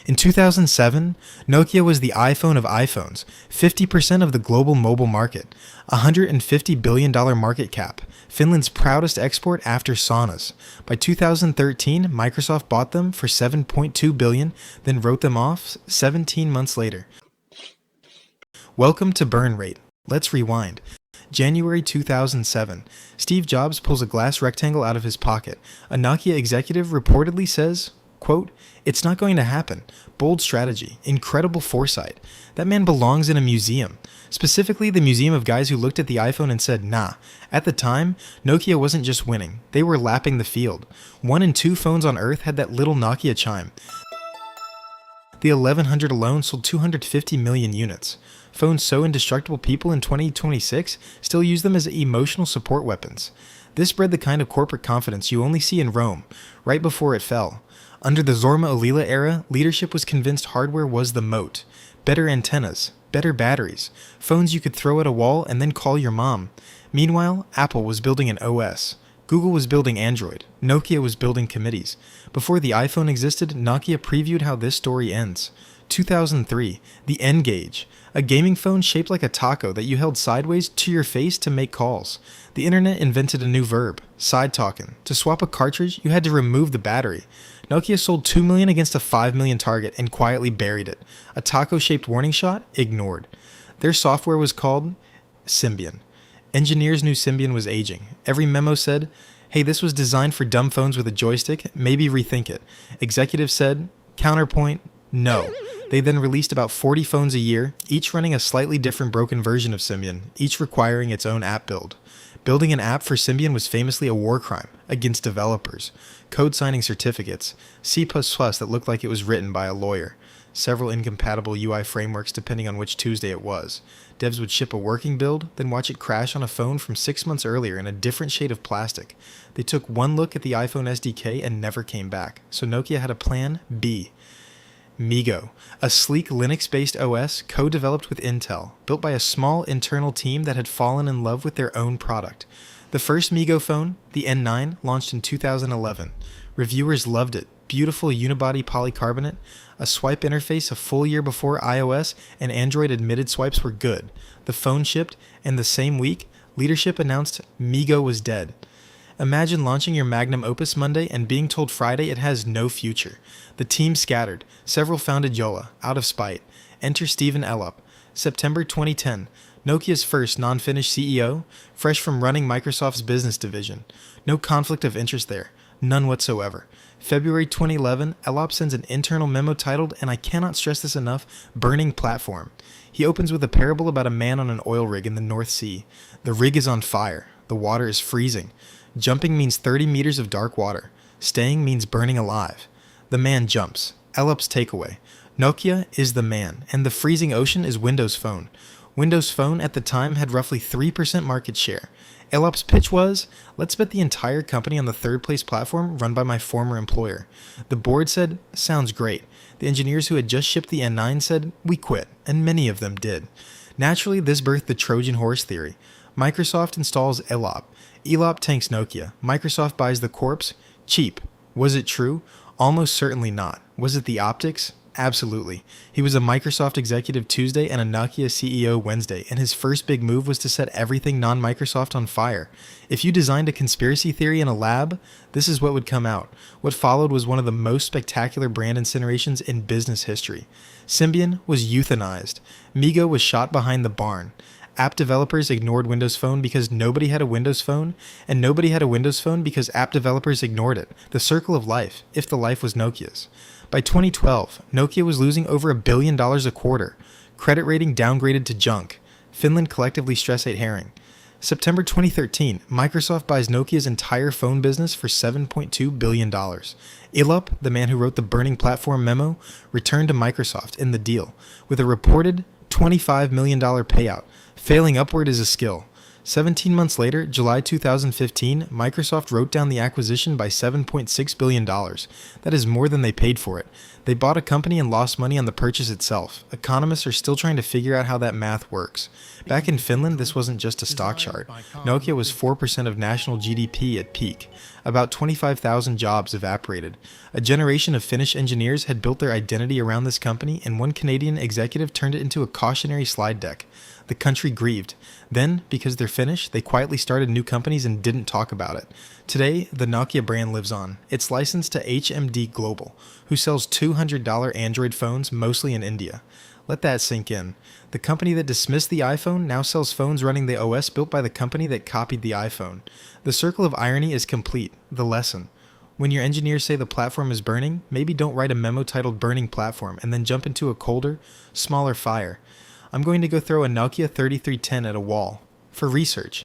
In 2007, Nokia was the iPhone of iPhones, 50% of the global mobile market, $150 billion market cap, Finland's proudest export after saunas. By 2013, Microsoft bought them for $7.2 billion, then wrote them off 17 months later. Welcome to Burn Rate. Let's rewind. January 2007, Steve Jobs pulls a glass rectangle out of his pocket. A Nokia executive reportedly says, quote, "It's not going to happen. Bold strategy. Incredible foresight. That man belongs in a museum. Specifically, the museum of guys who looked at the iPhone and said, nah. At the time, Nokia wasn't just winning. They were lapping the field. 1 in 2 phones on Earth had that little Nokia chime. The 1100 alone sold 250 million units. Phones so indestructible people in 2026 still use them as emotional support weapons. This bred the kind of corporate confidence you only see in Rome, right before it fell. Under the Zorma Olila era, leadership was convinced hardware was the moat. Better antennas, better batteries, phones you could throw at a wall and then call your mom. Meanwhile, Apple was building an OS. Google was building Android. Nokia was building committees. Before the iPhone existed, Nokia previewed how this story ends. 2003, the N-Gage, a gaming phone shaped like a taco that you held sideways to your face to make calls. The internet invented a new verb, side talking. To swap a cartridge, you had to remove the battery. Nokia sold 2 million against a 5 million target and quietly buried it. A taco-shaped warning shot? Ignored. Their software was called Symbian. Engineers knew Symbian was aging. Every memo said, hey, this was designed for dumb phones with a joystick, maybe rethink it. Executives said, counterpoint, no. They then released about 40 phones a year, each running a slightly different broken version of Symbian, each requiring its own app build. Building an app for Symbian was famously a war crime against developers. Code signing certificates, C++ that looked like it was written by a lawyer. Several incompatible UI frameworks depending on which Tuesday it was. Devs would ship a working build, then watch it crash on a phone from 6 months earlier in a different shade of plastic. They took one look at the iPhone SDK and never came back, so Nokia had a plan B. MeeGo, a sleek Linux-based OS co-developed with Intel, built by a small internal team that had fallen in love with their own product. The first MeeGo phone, the N9, launched in 2011. Reviewers loved it. Beautiful unibody polycarbonate, a swipe interface a full year before iOS, and Android admitted swipes were good. The phone shipped, and the same week, leadership announced MeeGo was dead. Imagine launching your magnum opus Monday and being told Friday it has no future. The team scattered. Several founded Yola, out of spite. Enter Stephen Elop. September 2010. Nokia's first non-Finnish CEO, fresh from running Microsoft's business division. No conflict of interest there. None whatsoever. February 2011, Elop sends an internal memo titled, and I cannot stress this enough, Burning Platform. He opens with a parable about a man on an oil rig in the North Sea. The rig is on fire. The water is freezing. Jumping means 30 meters of dark water. Staying means burning alive. The man jumps. Elop's takeaway. Nokia is the man, and the freezing ocean is Windows Phone. Windows Phone at the time had roughly 3% market share. Elop's pitch was, let's bet the entire company on the third place platform run by my former employer. The board said, sounds great. The engineers who had just shipped the N9 said, we quit, and many of them did. Naturally, this birthed the Trojan horse theory. Microsoft installs Elop. Elop tanks Nokia. Microsoft buys the corpse. Cheap. Was it true? Almost certainly not. Was it the optics? Absolutely. He was a Microsoft executive Tuesday and a Nokia CEO Wednesday, and his first big move was to set everything non-Microsoft on fire. If you designed a conspiracy theory in a lab, this is what would come out. What followed was one of the most spectacular brand incinerations in business history. Symbian was euthanized. MeeGo was shot behind the barn. App developers ignored Windows Phone because nobody had a Windows Phone, and nobody had a Windows Phone because app developers ignored it. The circle of life, if the life was Nokia's. By 2012, Nokia was losing over $1 billion a quarter. Credit rating downgraded to junk. Finland collectively stress ate herring. September 2013, Microsoft buys Nokia's entire phone business for $7.2 billion. Elop, the man who wrote the Burning Platform memo, returned to Microsoft in the deal, with a reported $25 million payout. Failing upward is a skill. 17 months later, July 2015, Microsoft wrote down the acquisition by $7.6 billion. That is more than they paid for it. They bought a company and lost money on the purchase itself. Economists are still trying to figure out how that math works. Back in Finland, this wasn't just a stock chart. Nokia was 4% of national GDP at peak. About 25,000 jobs evaporated. A generation of Finnish engineers had built their identity around this company, and one Canadian executive turned it into a cautionary slide deck. The country grieved. Then, because they're Finnish, they quietly started new companies and didn't talk about it. Today, the Nokia brand lives on. It's licensed to HMD Global, who sells $200 Android phones mostly in India. Let that sink in. The company that dismissed the iPhone now sells phones running the OS built by the company that copied the iPhone. The circle of irony is complete. The lesson. When your engineers say the platform is burning, maybe don't write a memo titled Burning Platform and then jump into a colder, smaller fire. I'm going to go throw a Nokia 3310 at a wall. For research.